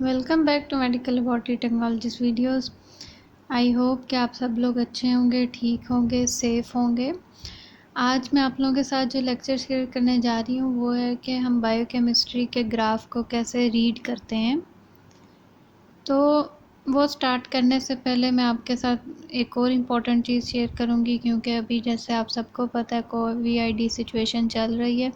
Welcome back to medical laboratory technologies videos. I hope कि आप सब लोग अच्छे होंगे, ठीक होंगे, सेफ़ होंगे। आज मैं आप लोगों के साथ जो लेक्चर शेयर करने जा रही हूँ वो है कि हम बायोकेमिस्ट्री के ग्राफ को कैसे रीड करते हैं। तो वो स्टार्ट करने से पहले मैं आपके साथ एक और इम्पॉर्टेंट चीज़ शेयर करूँगी, क्योंकि अभी जैसे आप सबको पता है कोविड सिचुएशन चल रही है।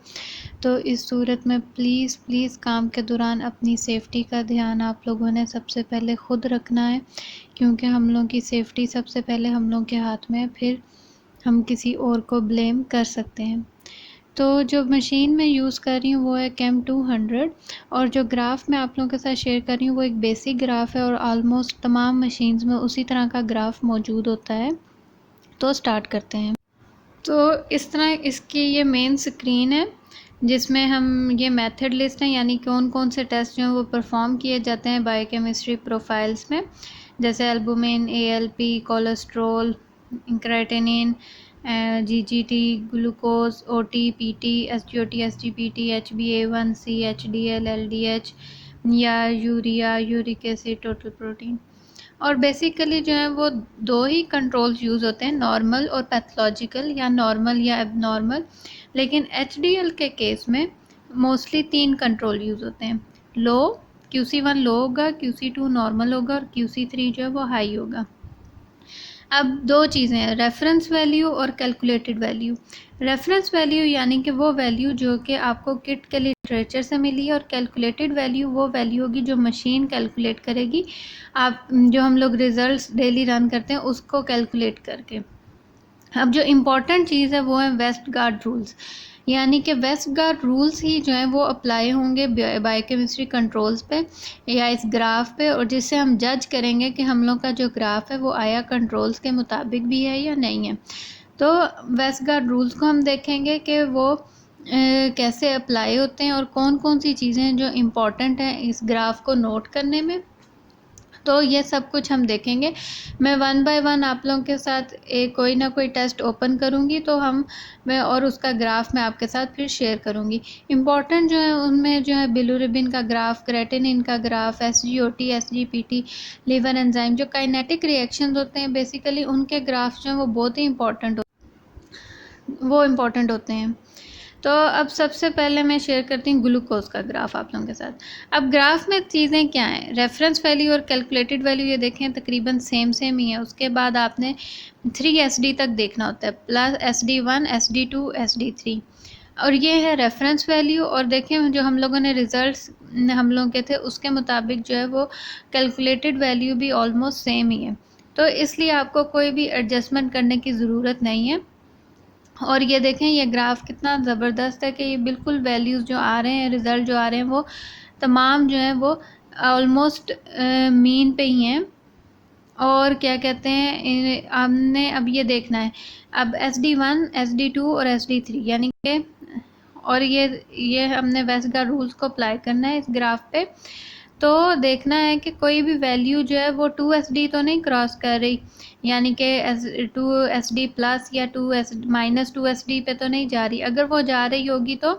तो इस सूरत में प्लीज़ काम के दौरान अपनी सेफ़्टी का ध्यान आप लोगों ने सबसे पहले ख़ुद रखना है, क्योंकि हम लोगों की सेफ़्टी सबसे पहले हम लोगों के हाथ में है, फिर हम किसी और को ब्लेम कर सकते हैं। तो जो मशीन मैं यूज़ कर रही हूँ वो है कैम 200, और जो ग्राफ मैं आप लोगों के साथ शेयर कर रही हूँ वो एक बेसिक ग्राफ है और ऑलमोस्ट तमाम मशीन्स में उसी तरह का ग्राफ मौजूद होता है। तो स्टार्ट करते हैं। तो इस तरह इसकी ये मेन स्क्रीन है जिसमें हम ये मेथड लिस्ट है, यानी कौन कौन से टेस्ट जो हैं वो परफॉर्म किए जाते हैं बायोकेमिस्ट्री प्रोफाइल्स में, जैसे albumin, ALP, cholesterol, creatinine, GGT, glucose, OT, PT, SGOT, SGPT, एचबीए1सी, एचडीएल, एलडीएच या urea, uric acid, total protein. और बेसिकली जो है वो दो ही कंट्रोल्स यूज़ होते हैं, नॉर्मल और पैथोलॉजिकल, या नॉर्मल या एबनॉर्मल। लेकिन एचडीएल के केस में मोस्टली 3 कंट्रोल यूज़ होते हैं। लो, QC1 लो होगा, QC2 नॉर्मल होगा और QC3 जो है वो हाई होगा। अब दो चीज़ें हैं, रेफरेंस वैल्यू और कैलकुलेटेड वैल्यू। रेफरेंस वैल्यू यानी कि वो वैल्यू जो कि आपको किट के लिटरेचर से मिली है, और कैलकुलेटेड वैल्यू वो वैल्यू होगी जो मशीन कैलकुलेट करेगी, आप जो हम लोग रिजल्ट्स डेली रन करते हैं उसको कैलकुलेट करके। अब जो इम्पॉर्टेंट चीज़ है वो है वेस्ट गार्ड रूल्स, यानी कि वेस्ट गार्ड रूल्स ही जो है वो अप्लाई होंगे बायोकेमिस्ट्री कंट्रोल्स पे या इस ग्राफ पे, और जिससे हम जज करेंगे कि हम लोग का जो ग्राफ है वो आया कंट्रोल्स के मुताबिक भी है या नहीं है। तो वेस्ट गार्ड रूल्स को हम देखेंगे कि वो कैसे अप्लाई होते हैं और कौन कौन सी चीज़ें जो इम्पॉर्टेंट हैं इस ग्राफ को नोट करने में। तो ये सब कुछ हम देखेंगे। मैं 1 बाय 1 आप लोगों के साथ कोई ना कोई टेस्ट ओपन करूँगी, तो मैं और उसका ग्राफ मैं आपके साथ फिर शेयर करूँगी। इम्पॉर्टेंट जो है उनमें जो है बिलिरुबिन का ग्राफ, क्रेटिनिन का graph, SGOT, SGPT, liver enzyme, जो काइनेटिक रिएक्शंस होते हैं बेसिकली उनके ग्राफ जो हैं वो बहुत ही इम्पॉर्टेंट होते हैं। तो अब सबसे पहले मैं शेयर करती हूँ ग्लूकोज का ग्राफ आप लोगों के साथ। अब ग्राफ में चीज़ें क्या हैं, रेफरेंस वैल्यू और कैलकुलेटेड वैल्यू ये देखें तकरीबन सेम ही है। उसके बाद आपने 3SD तक देखना होता है, प्लस SD1, SD2, SD3, और ये है रेफरेंस वैल्यू। और देखें जो हम लोगों ने रिजल्ट्स हम लोगों के थे उसके मुताबिक जो है वो कैलकुलेटेड वैल्यू भी ऑलमोस्ट सेम ही है। तो इसलिए आपको कोई भी एडजस्टमेंट करने की ज़रूरत नहीं है। और ये देखें ये ग्राफ कितना ज़बरदस्त है कि ये बिल्कुल वैल्यूज़ जो आ रहे हैं, रिज़ल्ट जो आ रहे हैं वो तमाम जो हैं वो ऑलमोस्ट मीन पे ही हैं। और क्या कहते हैं, हमने अब ये देखना है अब SD1, SD2 और SD3 यानी कि, और ये हमने वेस्ट गार्ड रूल्स को अप्लाई करना है इस ग्राफ पे। तो देखना है कि कोई भी वैल्यू जो है वो 2SD तो नहीं क्रॉस कर रही, यानी कि 2SD प्लस या -2SD पे तो नहीं जा रही। अगर वो जा रही होगी तो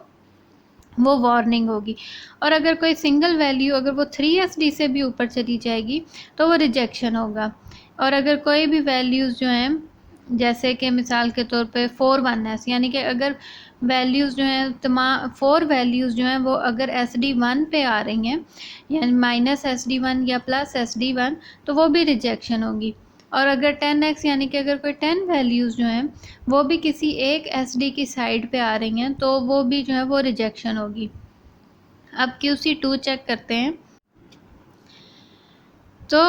वो वार्निंग होगी, और अगर कोई सिंगल वैल्यू अगर वो 3SD से भी ऊपर चली जाएगी तो वो रिजेक्शन होगा। और अगर कोई भी वैल्यूज़ जो हैं, जैसे कि मिसाल के तौर पे 4-1S, यानी कि अगर वैल्यूज़ जो हैं तमाम 4 वैल्यूज़ जो हैं वो अगर SD1 पे आ रही हैं, यानी -SD1 या +SD1, तो वो भी रिजेक्शन होगी। और अगर 10x यानी कि अगर कोई 10 वैल्यूज़ जो हैं वो भी किसी एक SD की साइड पे आ रही हैं तो वो भी जो है वो रिजेक्शन होगी। अब QC2 चेक करते हैं। तो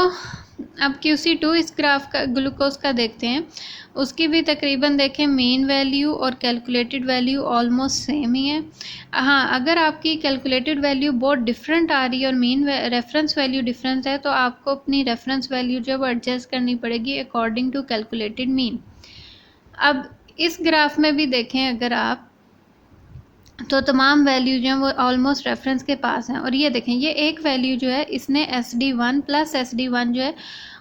अब QC2 इस ग्राफ का ग्लूकोज का देखते हैं, उसकी भी तकरीबन देखें मीन वैल्यू और कैलकुलेटेड वैल्यू ऑलमोस्ट सेम ही है। हाँ, अगर आपकी कैलकुलेटेड वैल्यू बहुत डिफरेंट आ रही है और मीन रेफरेंस वैल्यू डिफरेंट है तो आपको अपनी रेफरेंस वैल्यू जो है वो एडजस्ट करनी पड़ेगी अकॉर्डिंग टू कैलकुलेटेड मीन। अब इस ग्राफ में भी देखें अगर आप, तो तमाम वैल्यू जो हैं वो ऑलमोस्ट रेफरेंस के पास हैं। और ये देखें ये एक वैल्यू जो है इसने SD1 प्लस SD1 जो है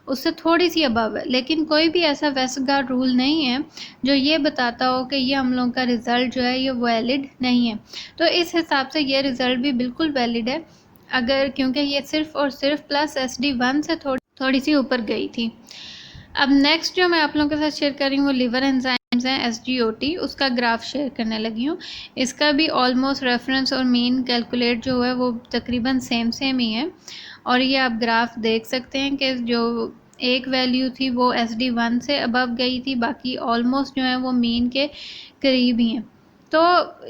उससे थोड़ी सी अबव है, लेकिन कोई भी ऐसा वेस्ट गार्ड रूल नहीं है जो ये बताता हो कि ये हम लोगों का रिज़ल्ट जो है ये वैलिड नहीं है। तो इस हिसाब से ये रिज़ल्ट भी बिल्कुल वैलिड है। अगर क्योंकि ये सिर्फ और सिर्फ प्लस SD1 से थोड़ी सी ऊपर गई थी। अब नेक्स्ट जो मैं आप लोगों के साथ शेयर कर रही हूँ वो लिवर एंजाइम्स हैं, SGOT, उसका ग्राफ शेयर करने लगी हूँ। इसका भी ऑलमोस्ट रेफरेंस और मीन कैलकुलेट जो है वो तकरीबन सेम ही है। और ये आप ग्राफ देख सकते हैं कि जो एक वैल्यू थी वो SD1 से अबव गई थी, बाकी ऑलमोस्ट जो है वो मीन के करीब ही हैं। तो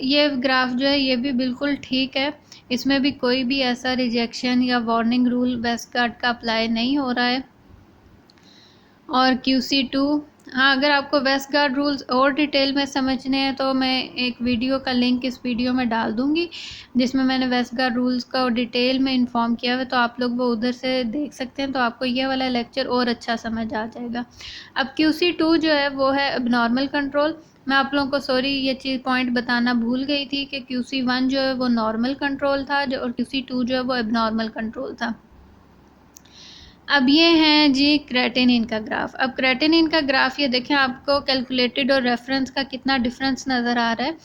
ये ग्राफ जो है ये भी बिल्कुल ठीक है, इसमें भी कोई भी ऐसा रिजेक्शन या वार्निंग रूल वेस्टगार्ड का अप्लाई नहीं हो रहा है। और QC2, हाँ, अगर आपको वेस्टगार्ड रूल्स और डिटेल में समझने हैं तो मैं एक वीडियो का लिंक इस वीडियो में डाल दूँगी जिसमें मैंने वेस्टगार्ड रूल्स का डिटेल में इन्फॉर्म किया हुआ है, तो आप लोग वो उधर से देख सकते हैं, तो आपको ये वाला लेक्चर और अच्छा समझ आ जाएगा। अब QC2 जो है वो है एबनॉर्मल कंट्रोल। मैं आप लोगों को सॉरी ये चीज़ पॉइंट बताना भूल गई थी कि QC1 जो है वो नॉर्मल कंट्रोल था और QC2 जो है वो एबनॉर्मल कंट्रोल था। अब ये है जी क्रेटिनिन का ग्राफ। अब क्रेटिनिन का ग्राफ ये देखें, आपको कैलकुलेटेड और रेफरेंस का कितना डिफरेंस नज़र आ रहा है।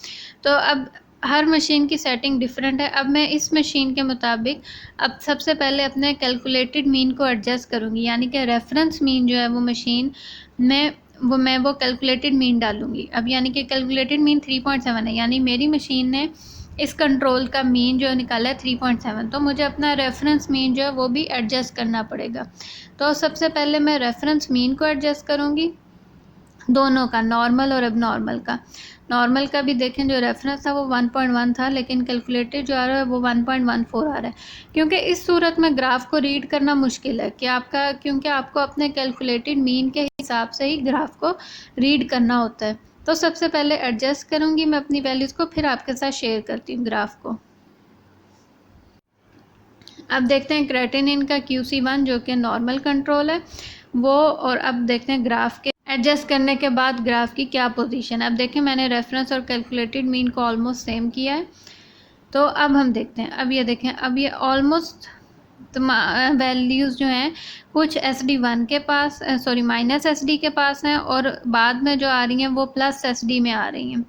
तो अब हर मशीन की सेटिंग डिफरेंट है। अब मैं इस मशीन के मुताबिक अब सबसे पहले अपने कैलकुलेटेड मीन को एडजस्ट करूँगी, यानी कि रेफरेंस मीन जो है वो मशीन में वो कैलकुलेटेड मीन डालूँगी। अब यानी कि कैलकुलेटेड मीन 3.7 है, यानी मेरी मशीन ने इस कंट्रोल का मीन जो निकाला है 3.7, तो मुझे अपना रेफरेंस मीन जो है वो भी एडजस्ट करना पड़ेगा। तो सबसे पहले मैं रेफरेंस मीन को एडजस्ट करूँगी, दोनों का, नॉर्मल और एबनॉर्मल का। नॉर्मल का भी देखें जो रेफरेंस था वो 1.1 था, लेकिन कैलकुलेटेड जो आ रहा है वो 1.14 आ रहा है, क्योंकि इस सूरत में ग्राफ को रीड करना मुश्किल है कि क्योंकि आपको अपने कैलकुलेटेड मीन के हिसाब से ही ग्राफ को रीड करना होता है। तो सबसे पहले एडजस्ट करूँगी मैं अपनी वैल्यूज़ को, फिर आपके साथ शेयर करती हूँ ग्राफ को। अब देखते हैं क्रेटिनिन का QC1 जो कि नॉर्मल कंट्रोल है वो, और अब देखते हैं ग्राफ के एडजस्ट करने के बाद ग्राफ की क्या पोजीशन है। अब देखें मैंने रेफरेंस और कैलकुलेटेड मीन को ऑलमोस्ट सेम किया है। तो अब हम देखते हैं, अब ये देखें, अब ये ऑलमोस्ट वैल्यूज़ जो हैं कुछ SD1 के पास माइनस SD के पास हैं, और बाद में जो आ रही हैं वो प्लस SD में आ रही हैं।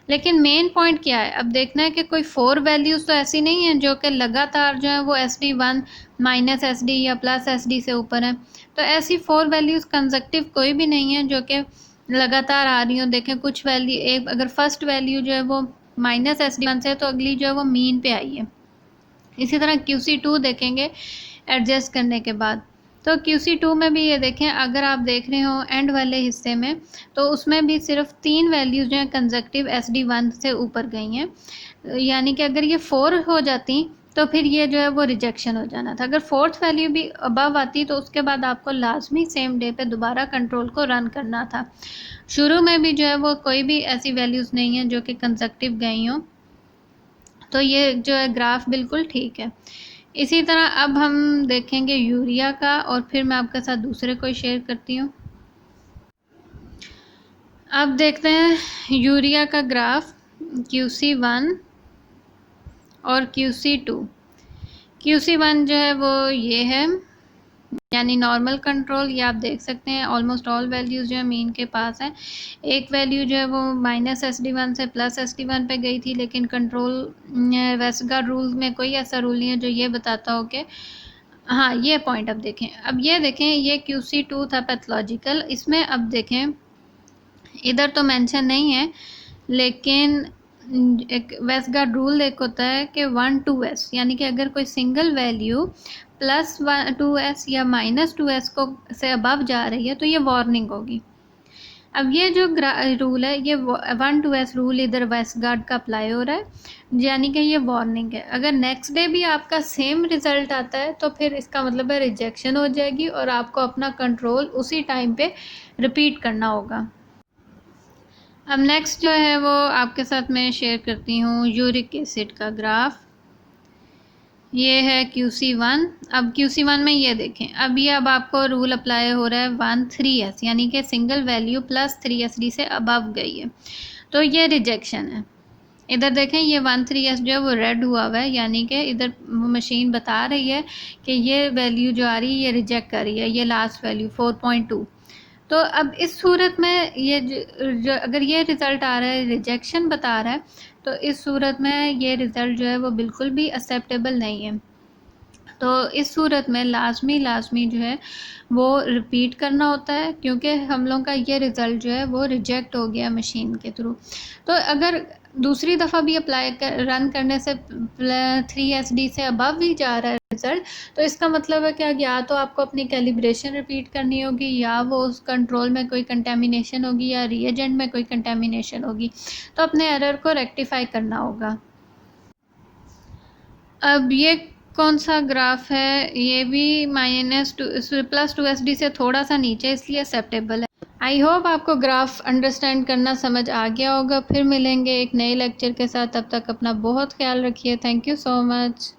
लेकिन मेन पॉइंट क्या है, अब देखना है कि कोई 4 वैल्यूज़ तो ऐसी नहीं है जो कि लगातार जो है वो SD1 माइनस SD या प्लस SD से ऊपर है। तो ऐसी 4 वैल्यूज़ कंसेक्टिव कोई भी नहीं है जो कि लगातार आ रही हो। देखें कुछ वैल्यू, एक अगर फर्स्ट वैल्यू जो है वो माइनस SD1 से है तो अगली जो है वो मीन पे आई है। इसी तरह QC2 देखेंगे एडजस्ट करने के बाद, तो QC2 में भी ये देखें, अगर आप देख रहे हो एंड वाले हिस्से में, तो उसमें भी सिर्फ 3 वैल्यूज़ जो हैं कंसेक्टिव SD1 से ऊपर गई हैं, यानी कि अगर ये 4 हो जाती तो फिर ये जो है वो रिजेक्शन हो जाना था। अगर 4th वैल्यू भी अबव आती तो उसके बाद आपको लाजमी सेम डे पे दोबारा कंट्रोल को रन करना था। शुरू में भी जो है वो कोई भी ऐसी वैल्यूज़ नहीं है जो कि कंसेक्टिव गई हों, तो ये जो है ग्राफ बिल्कुल ठीक है। इसी तरह अब हम देखेंगे यूरिया का, और फिर मैं आपके साथ दूसरे को शेयर करती हूँ। अब देखते हैं यूरिया का ग्राफ QC1 और QC2। QC1 जो है वो ये है, यानी नॉर्मल कंट्रोल, ये आप देख सकते हैं ऑलमोस्ट ऑल वैल्यूज़ जो है मीन के पास है। एक वैल्यू जो है वो माइनस SD1 से प्लस SD1 पे गई थी, लेकिन कंट्रोल वेस्टगार्ड रूल में कोई ऐसा रूल नहीं है जो ये बताता हो कि हाँ, ये पॉइंट अब देखें। अब ये देखें, ये QC2 था पैथोलॉजिकल, इसमें अब देखें इधर तो मेंशन नहीं है, लेकिन एक वेस्टगार्ड रूल एक होता है कि 1 2s, यानी कि अगर कोई सिंगल वैल्यू प्लस 2s या माइनस 2s को से अबव जा रही है तो ये वार्निंग होगी। अब ये जो रूल है, ये 1 2s रूल इधर वेस्टगार्ड का अप्लाई हो रहा है, यानी कि ये वार्निंग है। अगर नेक्स्ट डे भी आपका सेम रिज़ल्ट आता है तो फिर इसका मतलब है रिजेक्शन हो जाएगी और आपको अपना कंट्रोल उसी टाइम पे रिपीट करना होगा। अब नेक्स्ट जो है वो आपके साथ मैं शेयर करती हूँ यूरिक एसिड का ग्राफ। ये है QC1। अब QC1 में ये देखें, अब आपको रूल अप्लाई हो रहा है 1 3s, यानी कि सिंगल वैल्यू प्लस 3SD से अबव गई है, तो ये रिजेक्शन है। इधर देखें ये 1 3s जो है वो रेड हुआ हुआ है, यानी कि इधर मशीन बता रही है कि ये वैल्यू जो आ रही है ये रिजेक्ट कर रही है, ये लास्ट वैल्यू 4.2। तो अब इस सूरत में ये जो अगर ये रिज़ल्ट आ रहा है रिजेक्शन बता रहा है, तो इस सूरत में ये रिज़ल्ट जो है वो बिल्कुल भी एक्सेप्टेबल नहीं है। तो इस सूरत में लाजमी जो है वो रिपीट करना होता है, क्योंकि हम लोग का ये रिज़ल्ट जो है वो रिजेक्ट हो गया मशीन के थ्रू। तो अगर दूसरी दफ़ा भी रन करने से 3SD से अबव भी जा रहा है रिज़ल्ट, तो इसका मतलब है कि या तो आपको अपनी कैलिब्रेशन रिपीट करनी होगी, या वो उस कंट्रोल में कोई कंटेमिनेशन होगी, या रिएजेंट में कोई कंटेमिनेशन होगी। तो अपने एरर को रेक्टिफाई करना होगा। अब ये कौन सा ग्राफ है, ये भी -+2SD से थोड़ा सा नीचे, इसलिए एक्सेप्टेबल है। आई होप आपको ग्राफ अंडरस्टैंड करना समझ आ गया होगा। फिर मिलेंगे एक नए लेक्चर के साथ, तब तक अपना बहुत ख्याल रखिए। Thank you so much.